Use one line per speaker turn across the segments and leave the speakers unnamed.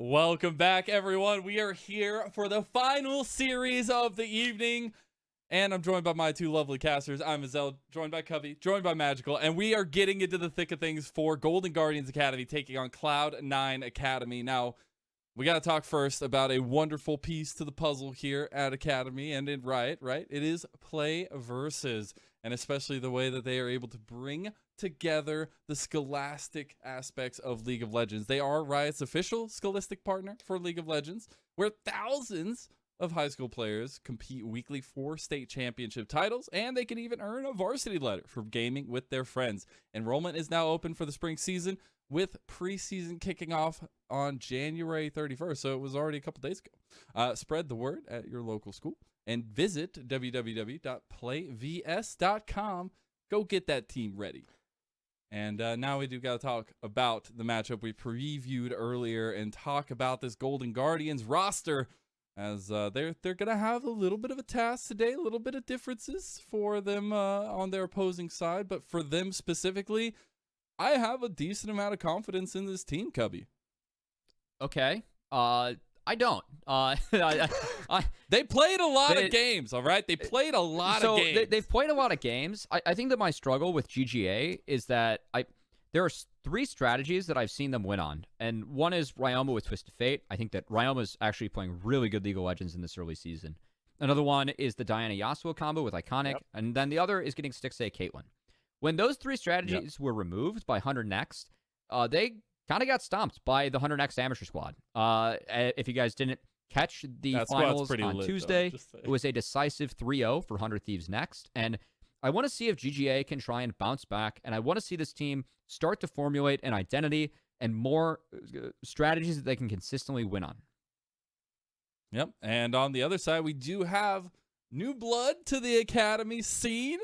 Welcome back, everyone. We are here for the final series of the evening, and I'm joined by my two lovely casters. I'm Azelle, joined by Covey, joined by Magical, and we are getting into the thick of things for Golden Guardians Academy taking on Cloud9 Academy. Now, we got to talk first about a wonderful piece to the puzzle here at Academy and in Riot, right? It is play versus, and especially the way that they are able to bring together the scholastic aspects of League of Legends. They are Riot's official scholastic partner for League of Legends, where thousands of high school players compete weekly for state championship titles, and they can even earn a varsity letter for gaming with their friends. Enrollment is now open for the spring season, with preseason kicking off on January 31st, so it was already a couple days ago. Spread the word at your local school and visit www.playvs.com. Go get that team ready. And now we do got to talk about the matchup we previewed earlier and talk about this Golden Guardians roster, as they're going to have a little bit of a task today, a little bit of differences for them on their opposing side. But for them specifically, I have a decent amount of confidence in this team, Cubby.
Okay. I don't.
They played a lot of games, all right? They played a lot of games.
They've played a lot of games. I think that my struggle with GGA is that there are three strategies that I've seen them win on. And one is Ryoma with Twist of Fate. I think that Ryoma is actually playing really good League of Legends in this early season. Another one is the Diana Yasuo combo with Iconic. Yep. And then the other is getting Stixxay Caitlyn. When those three strategies were removed by 100 Next, they kind of got stomped by the 100 Next Amateur Squad. If you guys didn't catch the finals on Tuesday, it was a decisive 3-0 for 100 Thieves Next. And I want to see if GGA can try and bounce back, and I want to see this team start to formulate an identity and more strategies that they can consistently win on.
Yep, and on the other side, we do have new blood to the Academy scene.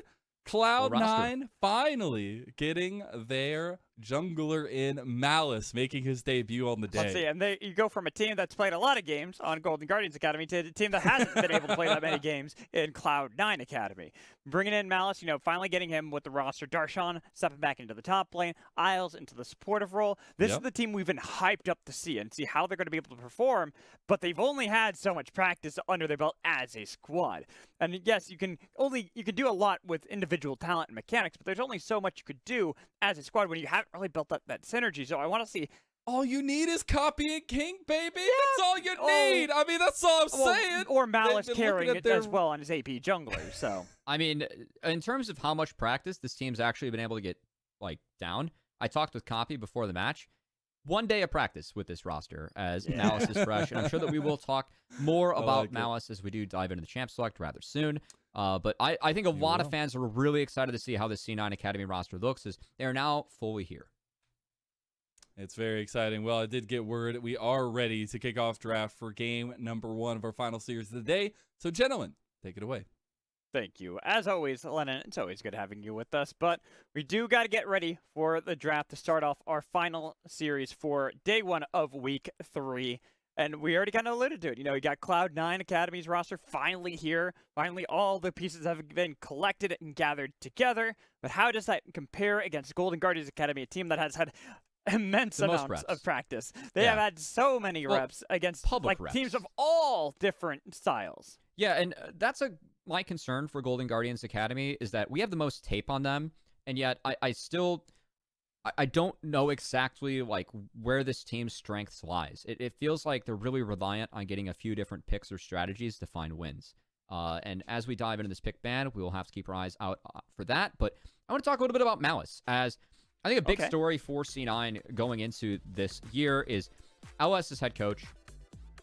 Cloud9 finally getting their jungler in Malice, making his debut on the day.
Let's see, and you go from a team that's played a lot of games on Golden Guardians Academy to a team that hasn't been able to play that many games in Cloud9 Academy. Bringing in Malice, finally getting him with the roster. Darshan stepping back into the top lane, Isles into the supportive role. This is the team we've been hyped up to see and see how they're going to be able to perform, but they've only had so much practice under their belt as a squad. And yes, you can do a lot with individual talent and mechanics, but there's only so much you could do as a squad when you haven't really built up that synergy. So I want to see.
All you need is Copy and King, baby. Yeah. That's all you need. I mean, that's all I'm saying.
Or Malice carrying it as well on his AP jungler. So
I mean, in terms of how much practice this team's actually been able to get down, I talked with Copy before the match. 1 day of practice with this roster as Malice is fresh, and I'm sure that we will talk more about Malice as we do dive into the Champ Select rather soon. But I think a lot of fans are really excited to see how the C9 Academy roster looks, as they are now fully here.
It's very exciting. Well, I did get word we are ready to kick off draft for game number 1 of our final series of the day. So, gentlemen, take it away.
Thank you. As always, Lennon, it's always good having you with us, but we do got to get ready for the draft to start off our final series for day 1 of week 3. And we already kind of alluded to it. You got Cloud9 Academy's roster finally here. Finally, all the pieces have been collected and gathered together. But how does that compare against Golden Guardians Academy, a team that has had immense amounts of practice? They have had so many reps against teams of all different styles.
Yeah, and that's my concern for Golden Guardians Academy is that we have the most tape on them, and yet I don't know exactly where this team's strengths lies. It feels like they're really reliant on getting a few different picks or strategies to find wins. And as we dive into this pick ban, we will have to keep our eyes out for that. But I want to talk a little bit about Malice, as I think a big story for C9 going into this year is LS's head coach.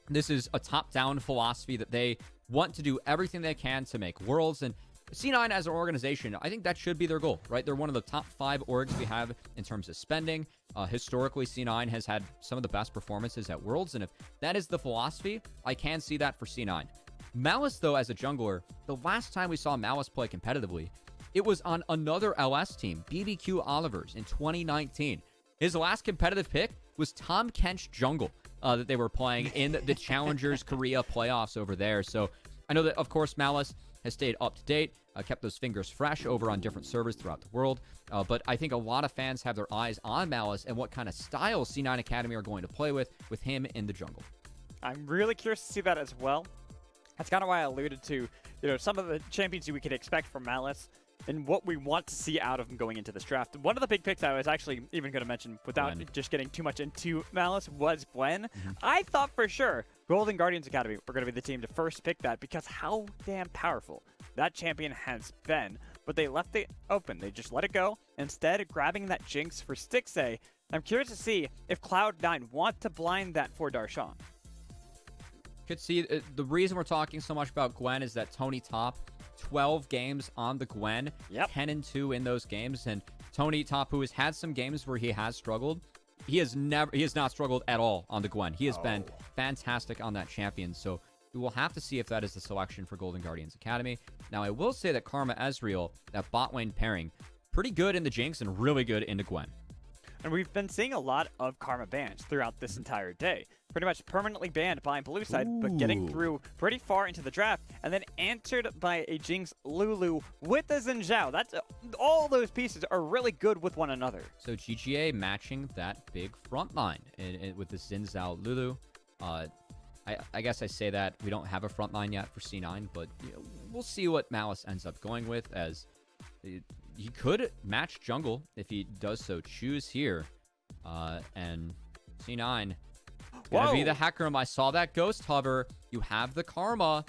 This is a top-down philosophy that they want to do everything they can to make worlds, and C9 as an organization, I think that should be their goal, right? They're one of the top 5 orgs we have in terms of spending. Historically, C9 has had some of the best performances at Worlds, and if that is the philosophy, I can see that for C9. Malice, though, as a jungler, the last time we saw Malice play competitively, it was on another LS team, BBQ Olivers, in 2019. His last competitive pick was Tom Kench Jungle that they were playing in the Challengers Korea playoffs over there. So I know that, of course, Malice has stayed up to date. kept those fingers fresh over on different servers throughout the world. But I think a lot of fans have their eyes on Malice and what kind of style C9 Academy are going to play with him in the jungle.
I'm really curious to see that as well. That's kind of why I alluded to, some of the champions we could expect from Malice and what we want to see out of him going into this draft. One of the big picks I was actually even going to mention without just getting too much into Malice was Gwen. I thought for sure Golden Guardians Academy were going to be the team to first pick that because how damn powerful that champion has been. But they left it open. They just let it go. Instead, grabbing that Jinx for Stixay. I'm curious to see if Cloud9 want to blind that for Darshan.
Could see the reason we're talking so much about Gwen is that Tony Top 12 games on the Gwen, 10-2 in those games, and Tony Top, who has had some games where he has struggled, he has not struggled at all on the Gwen. He has been fantastic on that champion, so we will have to see if that is the selection for Golden Guardians Academy. Now, I will say that Karma Ezreal, that bot lane pairing, pretty good in the Jinx and really good into Gwen.
And we've been seeing a lot of Karma bans throughout this entire day. Pretty much permanently banned by blue side, but getting through pretty far into the draft, and then answered by a Jinx Lulu with a Xin Zhao. That's all those pieces are really good with one another.
So GGA matching that big front line with the Xin Zhao Lulu. I guess I say that we don't have a front line yet for C9, but we'll see what Malice ends up going with, as he could match jungle if he does so choose here. And C9 gonna be the heck room. I saw that ghost hover. You have the Karma.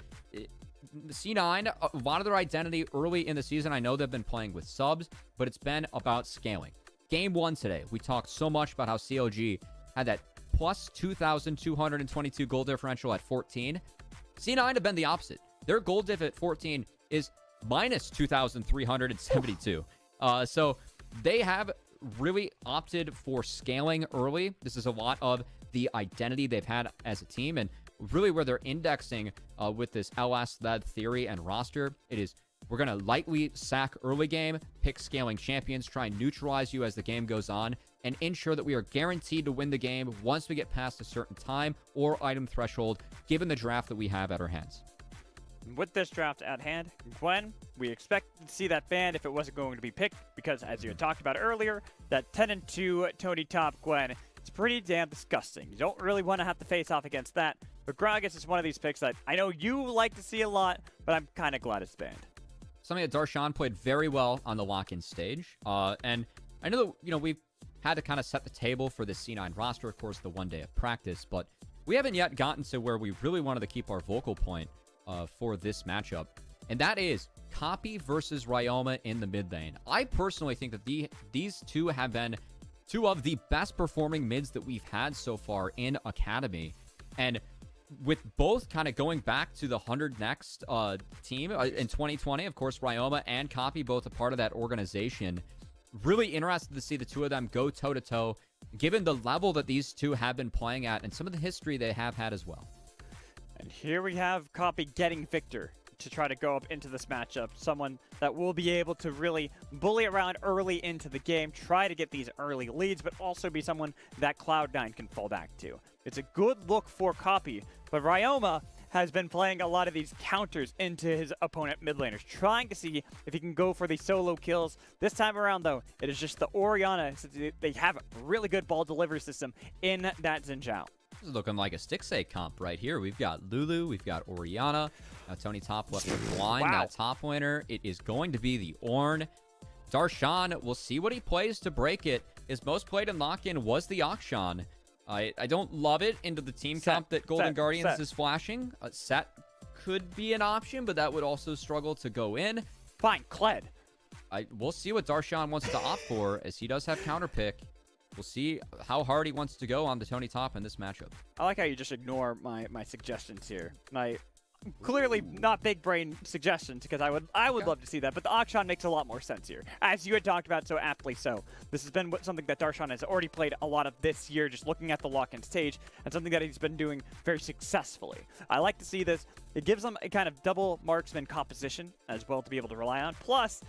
C9, a lot of their identity early in the season, I know they've been playing with subs, but it's been about scaling. Game 1 today, we talked so much about how COG had that plus 2,222 goal differential at 14. C9 have been the opposite. Their goal diff at 14 is minus 2,372. So they have really opted for scaling early. This is a lot of the identity they've had as a team, and really where they're indexing with this LS-led theory and roster. It is, we're going to lightly sack early game, pick scaling champions, try and neutralize you as the game goes on, and ensure that we are guaranteed to win the game once we get past a certain time or item threshold, given the draft that we have at our hands.
With this draft at hand, Gwen, we expect to see that banned if it wasn't going to be picked, because as you had talked about earlier, that 10-2 Tony Top Gwen, it's pretty damn disgusting. You don't really want to have to face off against that, but Gragas is one of these picks that I know you like to see a lot, but I'm kind of glad it's banned.
Something that Darshan played very well on the lock-in stage, and I know that, we've had to kind of set the table for the C9 roster, of course, the one day of practice, but we haven't yet gotten to where we really wanted to keep our vocal point for this matchup, and that is Copy versus Ryoma in the mid lane. I personally think that these two have been two of the best performing mids that we've had so far in Academy, and with both kind of going back to the 100 Next team in 2020, of course, Ryoma and Copy both a part of that organization. Really interested to see the two of them go toe-to-toe, given the level that these two have been playing at and some of the history they have had as well.
And here we have Copy getting Victor to try to go up into this matchup. Someone that will be able to really bully around early into the game, try to get these early leads, but also be someone that Cloud9 can fall back to. It's a good look for Copy, but Ryoma has been playing a lot of these counters into his opponent mid laners, trying to see if he can go for the solo kills. This time around, though, it is just the Orianna, since they have a really good ball delivery system in that Xin Zhao.
This is looking like a Stixay comp right here. We've got Lulu, we've got Orianna. Now Tony Top left with blind. Now top laner, it is going to be the Ornn. Darshan, we'll see what he plays to break it. His most played in lock-in was the Akshan. I don't love it into the team comp that Golden Guardians is flashing. Set could be an option, but that would also struggle to go in.
Fine, Kled.
We'll see what Darshan wants to opt for, as he does have counter pick. We'll see how hard he wants to go on the Tony Top in this matchup.
I like how you just ignore my suggestions here. My clearly not big brain suggestions, because I would love to see that, but the Akshan makes a lot more sense here, as you had talked about so aptly. So this has been something that Darshan has already played a lot of this year, just looking at the lock-in stage, and something that he's been doing very successfully. I like to see this. It gives him a kind of double marksman composition as well to be able to rely on. Plus,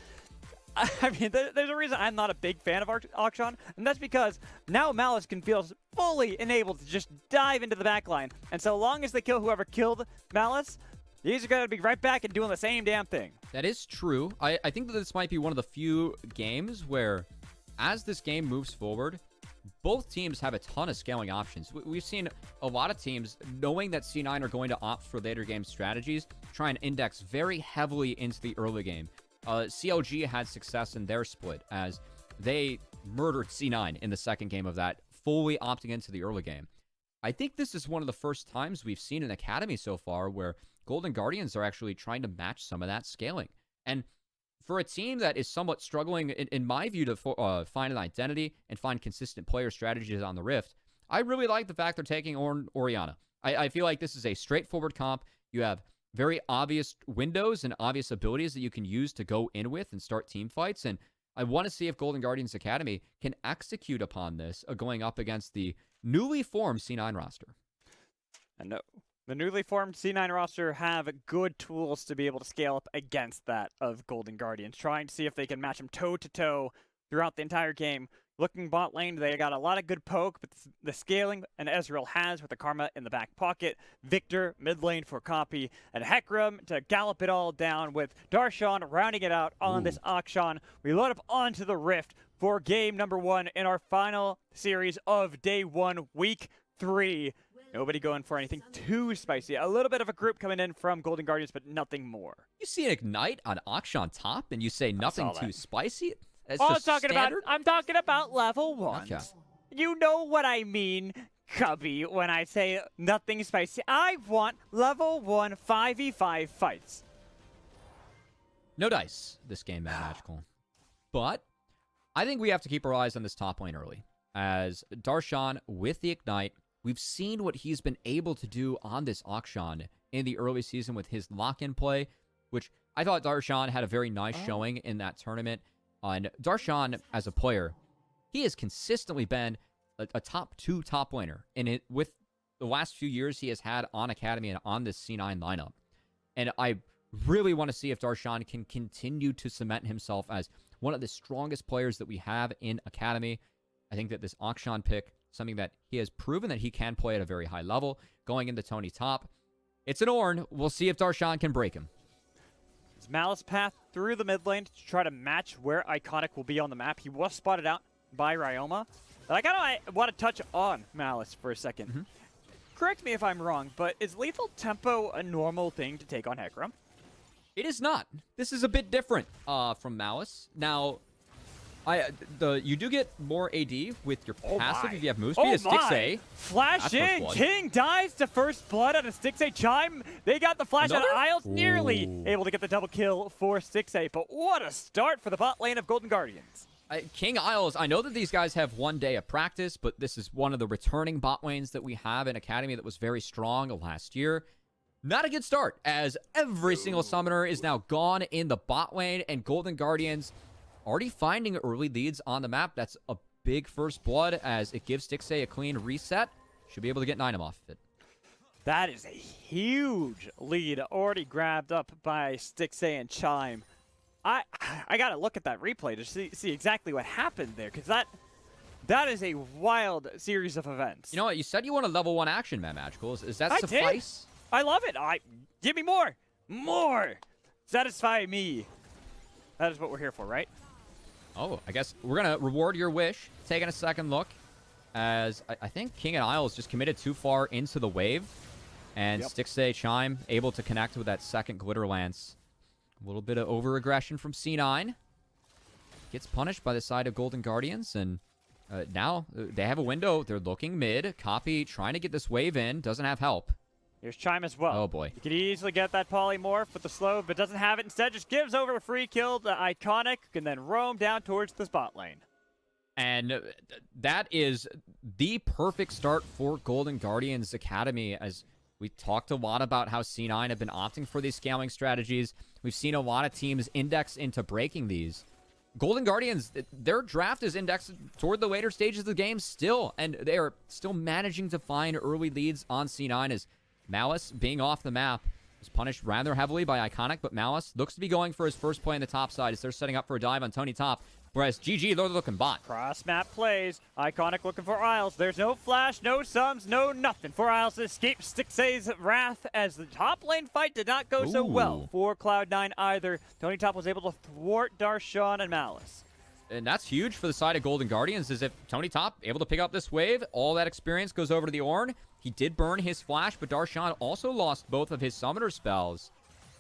I mean, there's a reason I'm not a big fan of Akshan, and that's because now Malice can feel fully enabled to just dive into the backline, and so long as they kill whoever killed Malice, he's going to be right back and doing the same damn thing.
That is true. I think that this might be one of the few games where, as this game moves forward, both teams have a ton of scaling options. We've seen a lot of teams, knowing that C9 are going to opt for later game strategies, try and index very heavily into the early game. CLG had success in their split as they murdered C9 in the second game of that, fully opting into the early game. I think this is one of the first times we've seen an Academy so far where Golden Guardians are actually trying to match some of that scaling. And for a team that is somewhat struggling, in my view, to find an identity and find consistent player strategies on the Rift, I really like the fact they're taking Orianna. I feel like this is a straightforward comp. You have very obvious windows and obvious abilities that you can use to go in with and start team fights. And I want to see if Golden Guardians Academy can execute upon this going up against the newly formed C9 roster.
And no. The newly formed C9 roster have good tools to be able to scale up against that of Golden Guardians, trying to see if they can match them toe-to-toe throughout the entire game. Looking bot lane, they got a lot of good poke, but the scaling and Ezreal has with the Karma in the back pocket, Victor mid lane for copy, and Hecarim to gallop it all down with Darshan rounding it out on this auction. We load up onto the Rift for game number 1 in our final series of day 1, week 3. Nobody going for anything too spicy. A little bit of a group coming in from Golden Guardians, but nothing more.
You see an Ignite on Auction top, and you say nothing too spicy? That's
I'm
just
talking about level 1.
Okay.
You know what I mean, Cubby, when I say nothing spicy. I want level 1 5v5 fights.
No dice this game, Mad Magical. But I think we have to keep our eyes on this top lane early. As Darshan with the Ignite, we've seen what he's been able to do on this auction in the early season with his lock-in play, which I thought Darshan had a very nice showing in that tournament. And Darshan, as a player, he has consistently been a top 2 top laner. And with the last few years he has had on Academy and on this C9 lineup. And I really want to see if Darshan can continue to cement himself as one of the strongest players that we have in Academy. I think that this auction pick, something that he has proven that he can play at a very high level, going into Tony top. It's an Ornn. We'll see if Darshan can break him.
It's Malice path through the mid lane to try to match where Iconic will be on the map. He was spotted out by Ryoma. But I want to touch on Malice for a second. Correct me if I'm wrong, but is lethal tempo a normal thing to take on Hecarim?
It is not. This is a bit different from Malice. Now, you do get more AD with your passive if you have move speed. It's Stixay.
Flash in. King dies to first blood out of Stixay. Chime. They got the flash out of Isles. Nearly able to get the double kill for Stixay. But what a start for the bot lane of Golden Guardians.
King Isles, I know that these guys have 1 day of practice, but this is one of the returning bot lanes that we have in Academy that was very strong last year. Not a good start, as every single summoner is now gone in the bot lane, and Golden Guardians already finding early leads on the map. That's a big first blood, as it gives Stixay a clean reset. Should be able to get 9 off of it.
That is a huge lead already grabbed up by Stixay and Chime. I gotta look at that replay to see exactly what happened there, because that is a wild series of events.
You know what? You said you want a level 1 action, Mad Magical. Is that suffice?
I love it. Give me more. More. Satisfy me. That is what we're here for, right?
Oh, I guess we're going to reward your wish. Taking a second look, as I think King and Isles just committed too far into the wave. And Stixay Chime able to connect with that second Glitter Lance. A little bit of over-aggression from C9. Gets punished by the side of Golden Guardians. And now they have a window. They're looking mid. Copy trying to get this wave in. Doesn't have help.
Here's Chime as well.
Oh, boy.
You could easily get that polymorph with the slow, but doesn't have it. Instead, just gives over a free kill to Iconic, and then roam down towards the spot lane.
And that is the perfect start for Golden Guardians Academy, as we talked a lot about how C9 have been opting for these scaling strategies. We've seen a lot of teams index into breaking these. Golden Guardians, their draft is indexed toward the later stages of the game still, and they are still managing to find early leads on C9 as Malice, being off the map, was punished rather heavily by Iconic, but Malice looks to be going for his first play on the top side as they're setting up for a dive on Tony top. Whereas GG, they're looking bot.
Cross map plays. Iconic looking for Isles. There's no flash, no sums, no nothing for Isles to escape Stixay's wrath, as the top lane fight did not go so well for Cloud9 either. Tony Top was able to thwart Darshan and Malice.
And that's huge for the side of Golden Guardians, is if Tony Top able to pick up this wave, all that experience goes over to the Ornn. He did burn his flash, but Darshan also lost both of his summoner spells,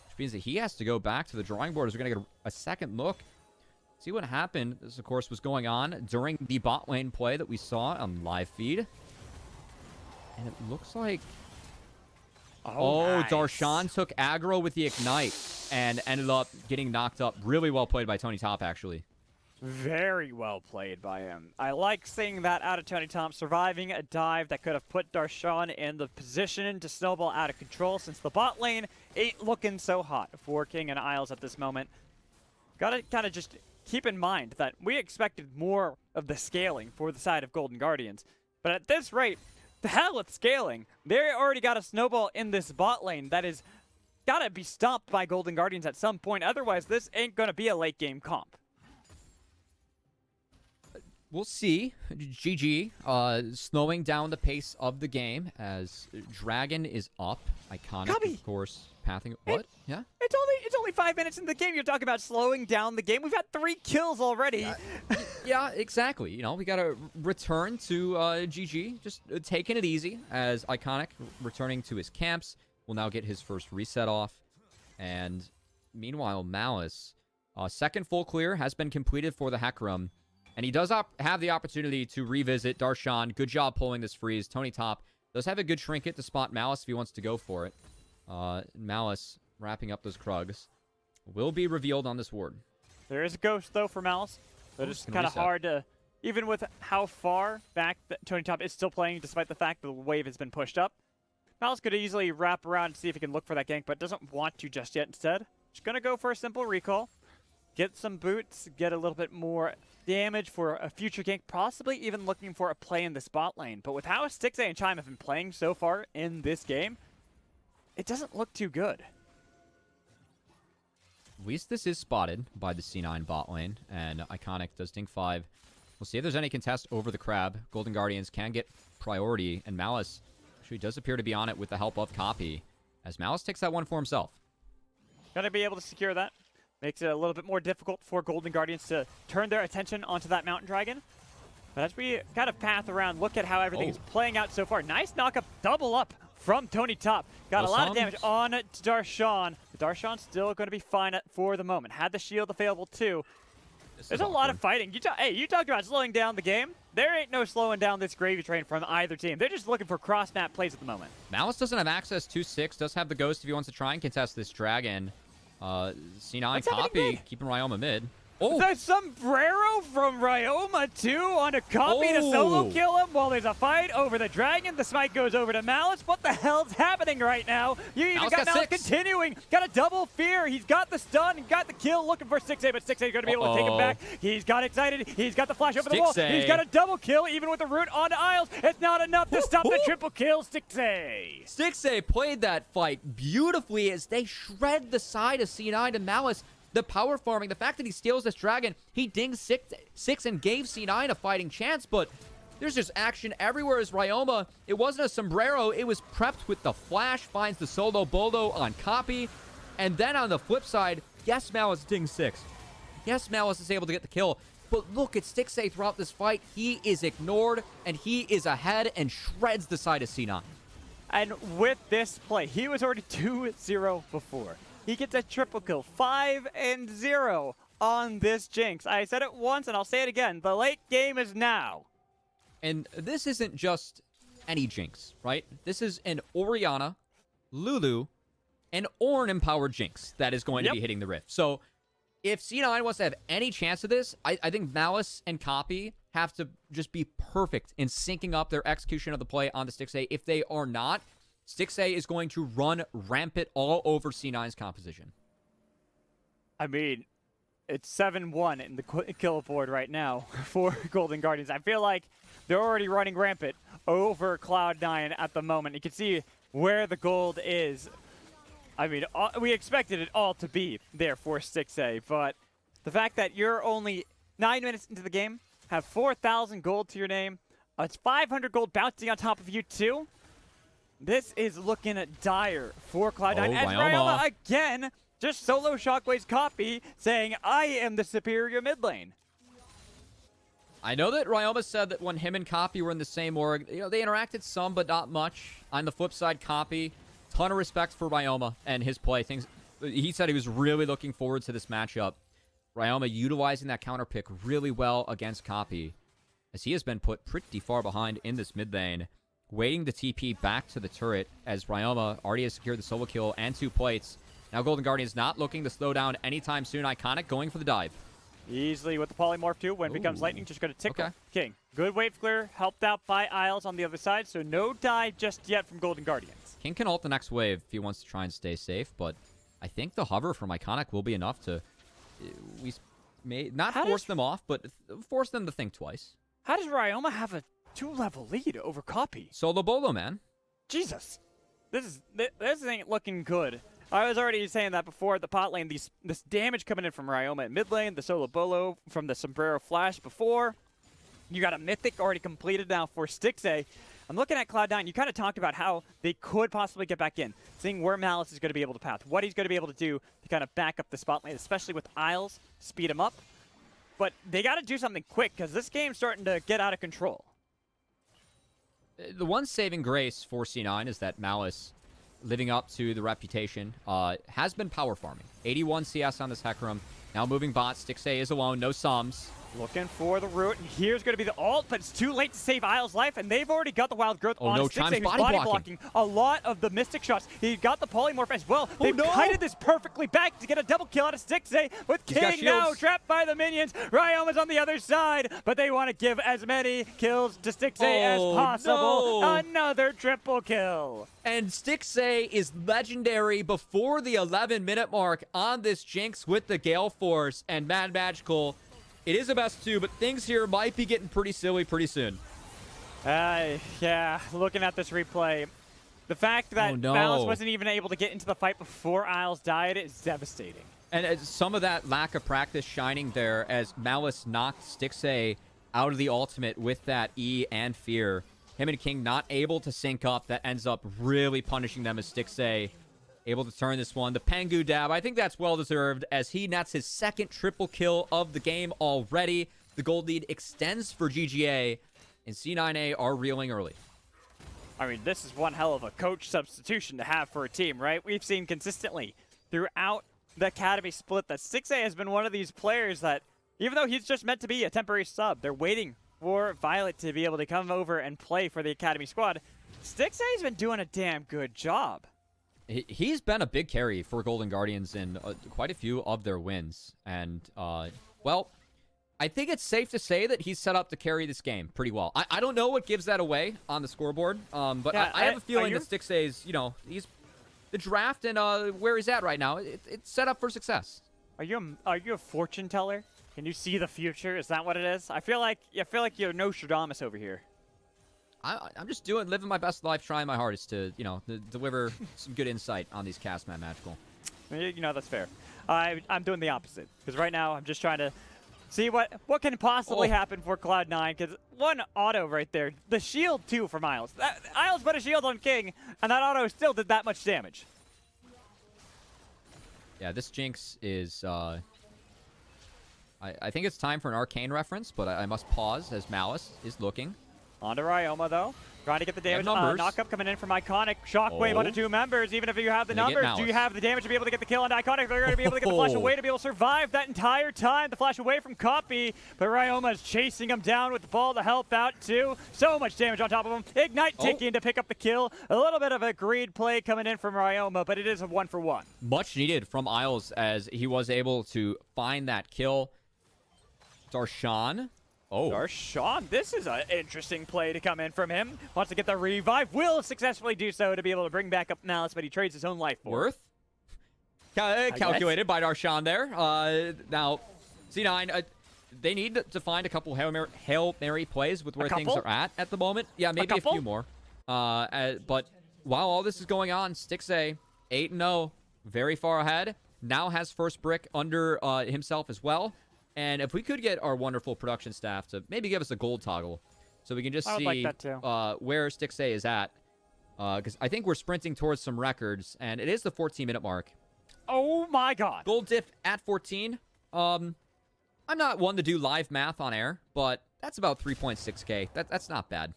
which means that he has to go back to the drawing board as we're going to get a second look. See what happened. This, of course, was going on during the bot lane play that we saw on live feed. And it looks like...
Nice.
Darshan took aggro with the Ignite and ended up getting knocked up. Really well played by Tony Top, actually.
Very well played by him. I like seeing that out of Tony Top, surviving a dive that could have put Darshan in the position to snowball out of control, since the bot lane ain't looking so hot for King and Isles at this moment. Gotta kind of just keep in mind that we expected more of the scaling for the side of Golden Guardians. But at this rate, the hell with scaling. They already got a snowball in this bot lane that is gotta be stopped by Golden Guardians at some point. Otherwise, this ain't gonna be a late game comp.
We'll see. GG slowing down the pace of the game as Dragon is up. Iconic,
Cubby!
of course. Pathing. What? Yeah?
It's only 5 minutes in the game. You're talking about slowing down the game. We've had 3 kills already.
Yeah, exactly. You know, we got to return to GG. Just taking it easy as Iconic returning to his camps will now get his first reset off. And meanwhile, Malice, second full clear has been completed for the Hecarim. And he does have the opportunity to revisit Darshan. Good job pulling this freeze. Tony Top does have a good trinket to spot Malice if he wants to go for it. Malice wrapping up those Krugs will be revealed on this ward.
There is a ghost, though, for Malice. But it's kind of hard to... Even with how far back that Tony Top is still playing, despite the fact that the wave has been pushed up, Malice could easily wrap around and see if he can look for that gank, but doesn't want to just yet. Instead, just going to go for a simple recall. Get some boots, get a little bit more damage for a future gank, possibly even looking for a play in this bot lane. But with how Stixay and Chime have been playing so far in this game, it doesn't look too good.
At least this is spotted by the C9 bot lane, and Iconic does dink 5. We'll see if there's any contest over the crab. Golden Guardians can get priority, and Malice actually does appear to be on it with the help of Copy, as Malice takes that one for himself.
Gonna be able to secure that. Makes it a little bit more difficult for Golden Guardians to turn their attention onto that Mountain Dragon. But as we kind of path around, look at how everything is playing out so far. Nice knock-up, double up from Tony Top. Got a lot of damage on Darshan. Darshan's still going to be fine for the moment. Had the shield available too. There's a lot of fighting. You talked about slowing down the game. There ain't no slowing down this gravy train from either team. They're just looking for cross-map plays at the moment.
Malice doesn't have access to 6, does have the Ghost if he wants to try and contest this Dragon. C9 Copy, keeping Ryoma mid.
Oh, the sombrero from Ryoma too on a Copy to solo kill him while there's a fight over the Dragon. The smite goes over to Malice. What the hell's happening right now? You even got Malice continuing. Got a double fear. He's got the stun, got the kill, looking for 6A, but 6A is going to be able to take him back. He's got excited. He's got the flash over the wall. He's got a double kill, even with the root onto Isles. It's not enough to stop the triple kill, 6A.
6A played that fight beautifully as they shred the side of C9 and Malice. The power farming, the fact that he steals this Dragon, he dinged 6 and gave C9 a fighting chance, but there's just action everywhere as Ryoma. It wasn't a sombrero, it was prepped with the flash, finds the solo bolo on Copy, and then on the flip side, yes, Malice dinged 6. Yes, Malice is able to get the kill, but look at Stixay throughout this fight. He is ignored, and he is ahead and shreds the side of C9.
And with this play, he was already 2-0 before. He gets a triple kill, 5-0 on this Jinx. I said it once and I'll say it again. The late game is now.
And this isn't just any Jinx, right? This is an Orianna, Lulu, and Ornn empowered Jinx that is going to be hitting the Rift. So if C9 wants to have any chance of this, I think Malice and Copy have to just be perfect in syncing up their execution of the play on the Stixay. If they are not, Stixay is going to run rampant all over C9's composition.
I mean, it's 7-1 in the kill board right now for Golden Guardians. I feel like they're already running rampant over Cloud9 at the moment. You can see where the gold is. I mean, we expected it all to be there for Stixay, but the fact that you're only 9 minutes into the game, have 4,000 gold to your name. It's 500 gold bouncing on top of you too. This is looking dire for Cloud9.
Oh,
And
Ryoma.
Ryoma again, just solo Shockwave's copy, saying, I am the superior mid lane.
I know that Ryoma said that when him and Copy were in the same org, they interacted some, but not much. On the flip side, Copy, ton of respect for Ryoma and his play. He said he was really looking forward to this matchup. Ryoma utilizing that counter pick really well against Copy, as he has been put pretty far behind in this mid lane, waiting to TP back to the turret, as Ryoma already has secured the solo kill and 2 plates. Now Golden Guardians not looking to slow down anytime soon. Iconic going for the dive.
Easily with the polymorph too. When it becomes lightning, just going to tickle.
Okay.
King. Good wave clear, helped out by Isles on the other side, so no dive just yet from Golden Guardians.
King can ult the next wave if he wants to try and stay safe, but I think the hover from Iconic will be enough to we may not force them off, but force them to think twice.
How does Ryoma have a 2-level lead over Copy?
Solo Bolo, man.
Jesus. This ain't looking good. I was already saying that before at the pot lane. This damage coming in from Ryoma in mid lane, the solo bolo from the sombrero flash before. You got a mythic already completed now for Stixay. I'm looking at Cloud9. You kind of talked about how they could possibly get back in, seeing where Malice is going to be able to path, what he's going to be able to do to kind of back up the spot lane, especially with Isles, speed him up. But they got to do something quick because this game's starting to get out of control.
The one saving grace for C9 is that Malice, living up to the reputation, has been power farming. 81 CS on this Hecarim. Now moving bot. Stixay is alone. No sums.
Looking for the root, and here's going to be the ult, but it's too late to save Isle's life, and they've already got the wild growth on
no,
Stixay,
Chime's
who's
body
blocking a lot of the mystic shots. He got the polymorph as well. They've kited this perfectly back to get a double kill out of Stixay, with King now trapped by the minions. Ryoma's on the other side, but they want to give as many kills to Stixay as possible.
No.
Another triple kill.
And Stixay is legendary before the 11-minute mark on this Jinx with the Gale Force and Mad Magical. It is a best 2, but things here might be getting pretty silly pretty soon.
Yeah, looking at this replay, the fact that Malice wasn't even able to get into the fight before Isles died is devastating.
And some of that lack of practice shining there as Malice knocked Stixay out of the ultimate with that E and Fear. Him and King not able to sync up. That ends up really punishing them as Stixay able to turn this one. The Pengu dab, I think that's well-deserved as he nets his second triple kill of the game already. The gold lead extends for GGA, and C9A are reeling early.
I mean, this is one hell of a coach substitution to have for a team, right? We've seen consistently throughout the Academy split that Stixay has been one of these players that, even though he's just meant to be a temporary sub, they're waiting for Violet to be able to come over and play for the Academy squad. Stixay's been doing a damn good job.
He's been a big carry for Golden Guardians in quite a few of their wins. And, well, I think it's safe to say that he's set up to carry this game pretty well. I don't know what gives that away on the scoreboard, but yeah, I have a feeling that Stixay's, he's the draft and where he's at right now, it's set up for success.
Are you a fortune teller? Can you see the future? Is that what it is? I feel like you're Nostradamus over here.
I'm just living my best life, trying my hardest to, deliver some good insight on these casts, Matt Magical.
That's fair. I'm doing the opposite because right now I'm just trying to see what can possibly happen for Cloud9. Because one auto right there, the shield too from Isles. Isles put a shield on King, and that auto still did that much damage.
Yeah, this Jinx is. I think it's time for an arcane reference, but I must pause as Malice is looking.
On to Ryoma, though. Trying to get the damage. Knock-up coming in from Iconic. Shockwave onto 2 members. Even if you have the numbers, do you have the damage to be able to get the kill on Iconic? They're going to be able to get the flash away to be able to survive that entire time. The flash away from Copy. But Ryoma is chasing him down with the ball to help out, too. So much damage on top of him. Ignite ticking to pick up the kill. A little bit of a greed play coming in from Ryoma, but it is a 1-for-1.
Much needed from Isles as he was able to find that kill. Darshan.
Darshan, this is an interesting play to come in from him. Wants to get the revive, will successfully do so to be able to bring back up Malice, but he trades his own life for it.
Calculated by Darshan there. Now, C9, they need to find a couple Hail Mary plays with where things are at the moment. Yeah, maybe a few more. But while all this is going on, Stixay, 8-0, very far ahead. Now has first brick under himself as well. And if we could get our wonderful production staff to maybe give us a gold toggle so we can just
I would
see
like that too.
Where C9A is at. Because I think we're sprinting towards some records, and it is the 14-minute mark.
Oh my god.
Gold diff at 14. I'm not one to do live math on air, but that's about 3.6K. That's not bad.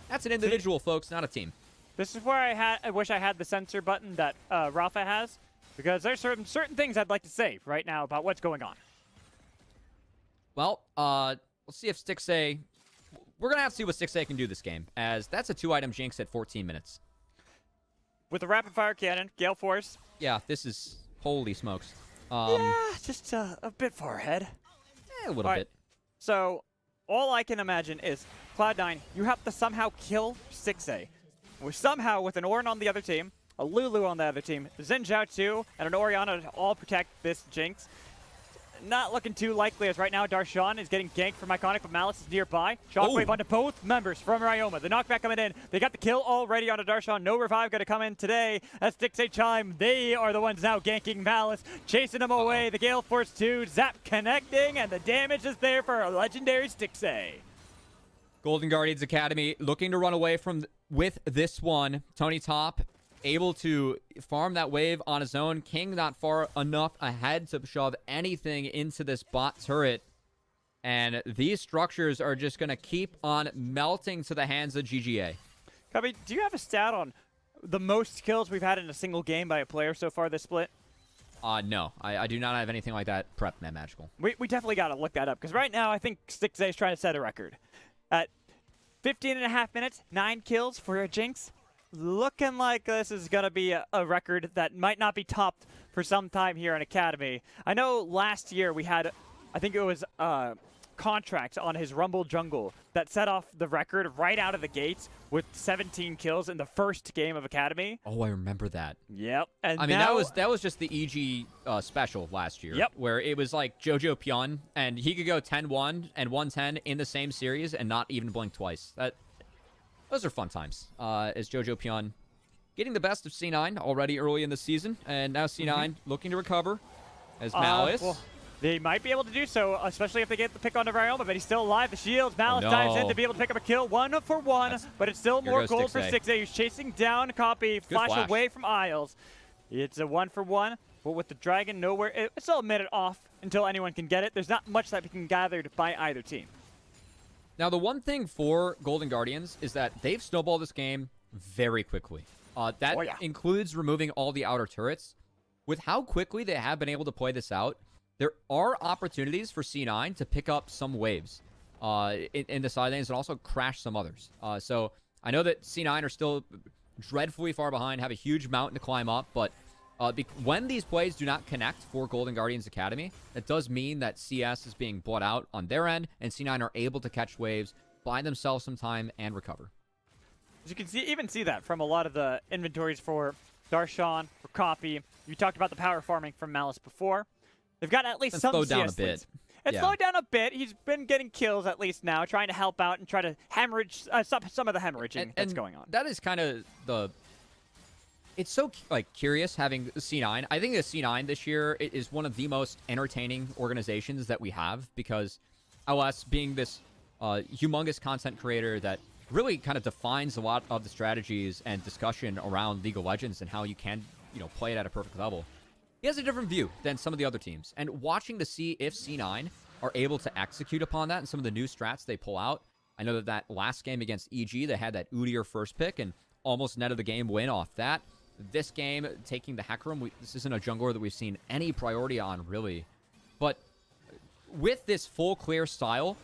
That's an individual, folks, not a team.
This is where I wish I had the censor button that Rafa has, because there's certain things I'd like to say right now about what's going on.
Well, let's see if C9A... We're going to have to see what C9A can do this game, as that's a 2-item jinx at 14 minutes.
With the rapid-fire cannon, Gale Force.
Yeah, this is... Holy smokes.
Yeah, just a bit far ahead.
A little bit.
So, all I can imagine is, Cloud9, you have to somehow kill C9A. Somehow, with an Ornn on the other team, a Lulu on the other team, Xin Zhao 2, and an Orianna to all protect this jinx. Not looking too likely, as right now Darshan is getting ganked from Iconic, but Malice is nearby. Shockwave onto both members from Ryoma. The knockback coming in. They got the kill already onto Darshan. No revive going to come in today. As C9A Chime, they are the ones now ganking Malice, chasing him away. The Gale Force 2, Zap connecting, and the damage is there for a legendary C9A.
Golden Guardians Academy looking to run away with this one. Tony Top able to farm that wave on his own. King not far enough ahead to shove anything into this bot turret. And these structures are just going to keep on melting to the hands of GGA.
Cubby, do you have a stat on the most kills we've had in a single game by a player so far this split?
No, I do not have anything like that prepped, man, Magical.
We definitely got to look that up, because right now I think C9A is trying to set a record. At 15.5 minutes, 9 kills for a Jinx. Looking like this is going to be a record that might not be topped for some time here in Academy. I know last year we had, I think it was Contract on his Rumble Jungle that set off the record right out of the gates with 17 kills in the first game of Academy.
Oh, I remember that.
Yep. And
I mean,
now,
that was just the EG special last year.
Yep.
Where it was like Jojo Pyun, and he could go 10-1 and 110 in the same series and not even blink twice. Those are fun times. As Jojo Pyun getting the best of C9 already early in the season, and now C9 looking to recover as Malice.
Well, they might be able to do so, especially if they get the pick on Ryoma, but he's still alive. The shields. Malice dives in to be able to pick up a kill. 1-for-1, but it's still more gold for C9A. He's chasing down Copy, flash away from Isles. It's a 1-for-1, but with the Dragon nowhere, it's still a minute off until anyone can get it. There's not much that can be gathered by either team.
Now, the one thing for Golden Guardians is that they've snowballed this game very quickly. That includes removing all the outer turrets. With how quickly they have been able to play this out, there are opportunities for C9 to pick up some waves in the side lanes and also crash some others. So I know that C9 are still dreadfully far behind, have a huge mountain to climb up, but when these plays do not connect for Golden Guardians Academy, that does mean that CS is being bought out on their end, and C9 are able to catch waves, buy themselves some time, and recover.
As you can even see that from a lot of the inventories for Darshan, for Copy. You talked about the power farming from Malice before. They've got at least some
slowed
CS
down a bit.
leads. It's slowed down a bit. He's been getting kills at least now, trying to help out and try to hemorrhage some of the hemorrhaging that's going on.
That is kind of the... It's so curious having C9. I think that C9 this year is one of the most entertaining organizations that we have, because LS being this humongous content creator that really kind of defines a lot of the strategies and discussion around League of Legends and how you can, play it at a perfect level. He has a different view than some of the other teams. And watching to see if C9 are able to execute upon that and some of the new strats they pull out. I know that last game against EG, they had that Udyr first pick and almost netted the game win off that. This game, taking the Hecarim, this isn't a jungler that we've seen any priority on, really. But with this full clear style,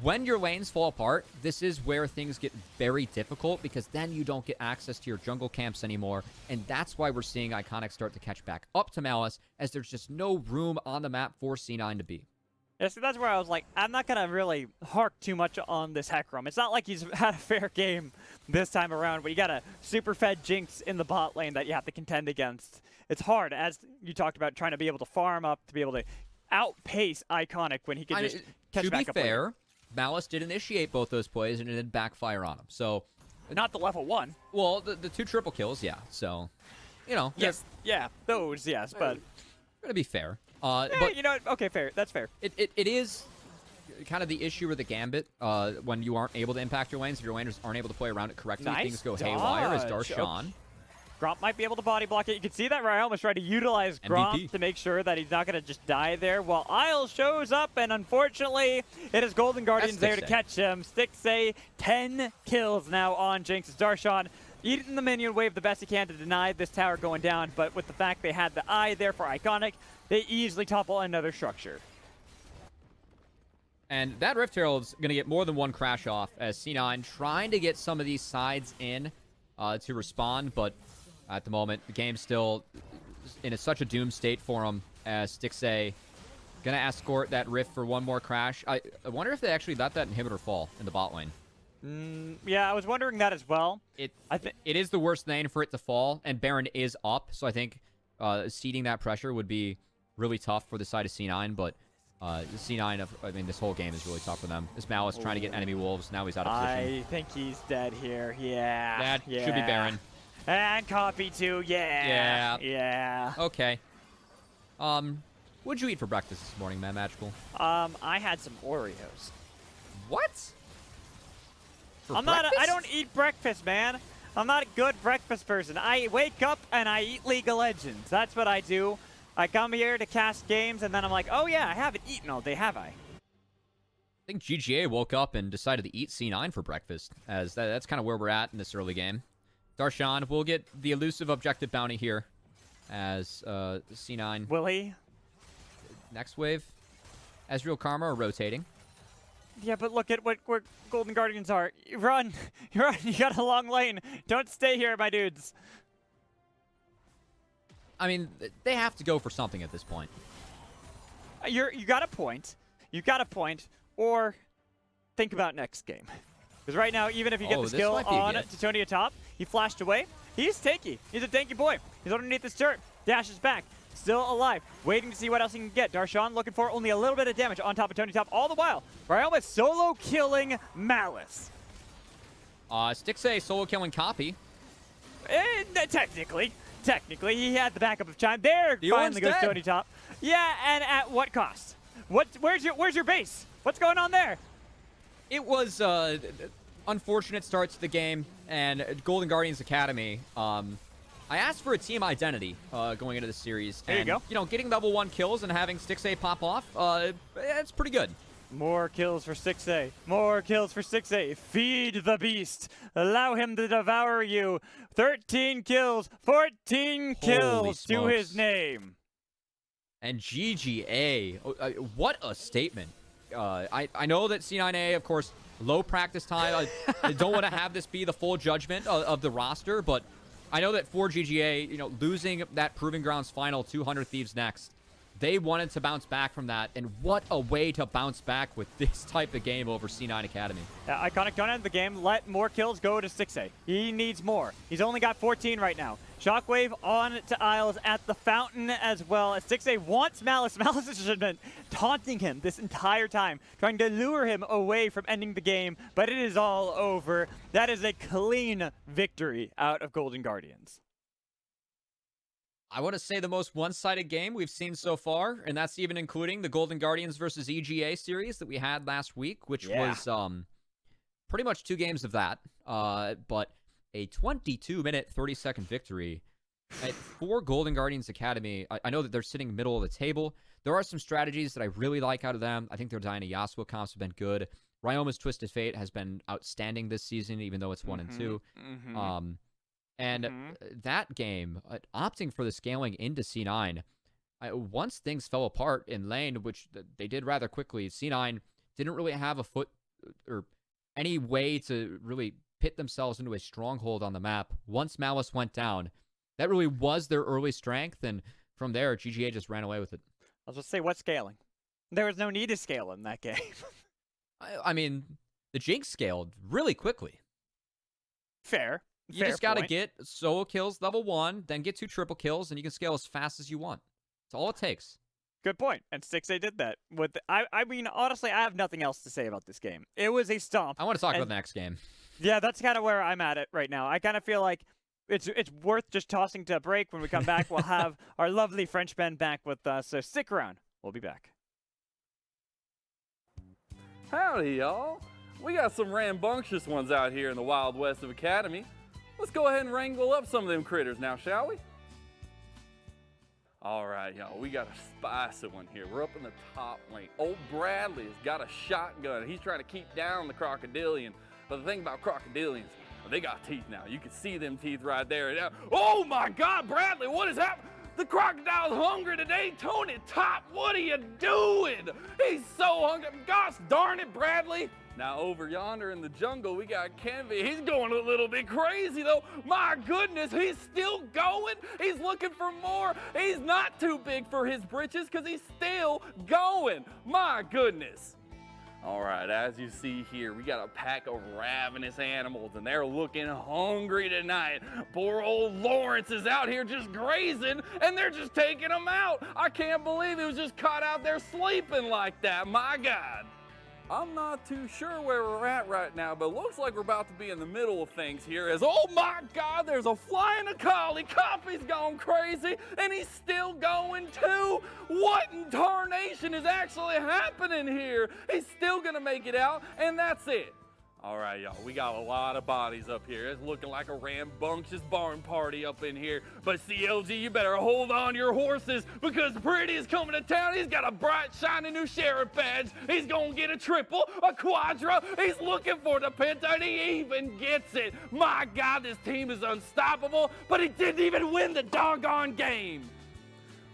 when your lanes fall apart, this is where things get very difficult, because then you don't get access to your jungle camps anymore. And that's why we're seeing Iconic start to catch back up to Malice, as there's just no room on the map for C9 to be.
Yeah, so that's where I was like, I'm not going to really hark too much on this Hecarim. It's not like he's had a fair game this time around, but you got a super fed Jinx in the bot lane that you have to contend against. It's hard, as you talked about, trying to be able to farm up, to be able to outpace Iconic when he can just catch back up.
To be fair, Malice did initiate both those plays, and it did backfire on him. So,
not the level 1.
Well, the 2 triple kills, yeah. So,
Yes, yeah, those, yes, but...
We're going to be fair. But
you know what? Okay, fair. That's fair.
it is kind of the issue with the Gambit when you aren't able to impact your lanes. If your laners aren't able to play around it correctly,
Nice
things go haywire as
dodge.
Darshan.
Gromp might be able to body block it. You can see that Ryan almost tried to utilize Gromp
MVP.
to make sure that he's not going to just die there while Isles shows up, and unfortunately, it is Golden Guardians there to catch him. Stixxay, 10 kills now on Jinx. It's Darshan eating the minion wave the best he can to deny this tower going down, but with the fact they had the eye there for Iconic, they easily topple another structure.
And that Rift Herald's going to get more than one crash off as C9 trying to get some of these sides in to respond, but at the moment, the game's still in such a doom state for him as Stixxay going to escort that Rift for one more crash. I wonder if they actually let that inhibitor fall in the bot lane.
Yeah, I was wondering that as well.
It is the worst lane for it to fall, and Baron is up, so I think ceding that pressure would be really tough for the side of C9, but C9, I mean, this whole game is really tough for them. This Malice trying to get enemy wolves, now he's out of position.
I think he's dead here. Yeah.
That should be Baron.
And copy too. Yeah.
Yeah. Okay. What'd you eat for breakfast this morning, man, Magical?
I had some Oreos.
What? For
I
breakfast?
don't eat breakfast, man. I'm not a good breakfast person. I wake up and I eat League of Legends. That's what I do. I come here to cast games, and then I'm like, oh yeah, I haven't eaten all day, have I?
I think GGA woke up and decided to eat C9 for breakfast, as that's kind of where we're at in this early game. Darshan will get the elusive objective bounty here as C9.
Will he?
Next wave. Ezreal Karma are rotating.
Yeah, but look at where Golden Guardians are. Run! Run! You got a long lane. Don't stay here, my dudes.
I mean, they have to go for something at this point.
You got a point. You got a point. Or think about next game. Because right now, even if you get the skill on Titonia top, he flashed away. He's tanky. He's a tanky boy. He's underneath this turret. Dashes back. Still alive. Waiting to see what else he can get. Darshan looking for only a little bit of damage on top of Tony Top. All the while, Ryoma is solo killing Malice.
Stixxay solo killing Copy.
Technically, he had the backup of Chime. There finally goes Tony Top. Yeah, and at what cost? Where's your base? What's going on there?
It was unfortunate start to the game, and Golden Guardians Academy. I asked for a team identity going into the series.
There you go.
You know, getting level 1 kills and having Stixxay pop off, it's pretty good.
More kills for Stixxay. More kills for Stixxay. Feed the beast. Allow him to devour you. 13 kills. 14 kills to his name.
And GGA. What a statement. I know that C9A, of course, low practice time. I don't want to have this be the full judgment of the roster, but I know that for GGA, you know, losing that Proving Grounds final 200 Thieves next, they wanted to bounce back from that, and what a way to bounce back with this type of game over C9 Academy.
Iconic, don't end the game. Let more kills go to Stixxay. He needs more. He's only got 14 right now. Shockwave on to Isles at the fountain as well. As Stixxay wants Malice. Malice has been taunting him this entire time, trying to lure him away from ending the game, but it is all over. That is a clean victory out of Golden Guardians.
I want to say the most one-sided game we've seen so far, and that's even including the Golden Guardians versus EGA series that we had last week, which was pretty much 2 games of that. But a 22-minute, 30-second victory for Golden Guardians Academy. I know that they're sitting middle of the table. There are some strategies that I really like out of them. I think their Diana Yasuo comps have been good. Ryoma's Twisted Fate has been outstanding this season, even though it's 1 and 2. That game, opting for the scaling into C9, once things fell apart in lane, which they did rather quickly, C9 didn't really have a foot or any way to really pit themselves into a stronghold on the map. Once Malice went down, that really was their early strength, and from there, GGA just ran away with it.
I was just say, what scaling? There was no need to scale in that game.
I mean, the Jinx scaled really quickly.
Fair.
You just got to get solo kills level 1, then get 2 triple kills, and you can scale as fast as you want. That's all it takes.
Good point. And Stixxay did that. I mean, honestly, I have nothing else to say about this game. It was a stomp.
I want to talk about the next game.
Yeah, that's kind of where I'm at it right now. I kind of feel like it's worth just tossing to a break. When we come back, we'll have our lovely Frenchmen back with us. So stick around. We'll be back.
Howdy, y'all. We got some rambunctious ones out here in the Wild West of Academy. Let's go ahead and wrangle up some of them critters now, shall we? All right, y'all, we got a spicy one here. We're up in the top lane. Old Bradley's got a shotgun. He's trying to keep down the crocodilian. But the thing about crocodilians, they got teeth now. You can see them teeth right there. Oh my God, Bradley, what is happening? The crocodile's hungry today. Tony Top, what are you doing? He's so hungry. Gosh darn it, Bradley. Now over yonder in the jungle, we got Kenvy. He's going a little bit crazy though. My goodness, he's still going. He's looking for more. He's not too big for his britches because he's still going. My goodness. All right, as you see here, we got a pack of ravenous animals, and they're looking hungry tonight. Poor old Lawrence is out here just grazing, and they're just taking him out. I can't believe he was just caught out there sleeping like that. My God. I'm not too sure where we're at right now, but it looks like we're about to be in the middle of things here as, oh my God, there's a flying collie. Coffee's gone crazy, and he's still going too. What in tarnation is actually happening here? He's still gonna make it out, and that's it. All right, y'all, we got a lot of bodies up here. It's looking like a rambunctious barn party up in here. But CLG, you better hold on to your horses because Pretty is coming to town. He's got a bright, shiny new sheriff badge. He's going to get a triple, a quadra. He's looking for the penta, and he even gets it. My God, this team is unstoppable, but he didn't even win the doggone game.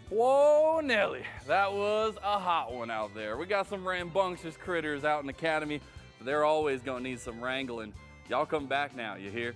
Whoa, Nelly, that was a hot one out there. We got some rambunctious critters out in the academy. They're always gonna need some wrangling. Y'all come back now, you hear?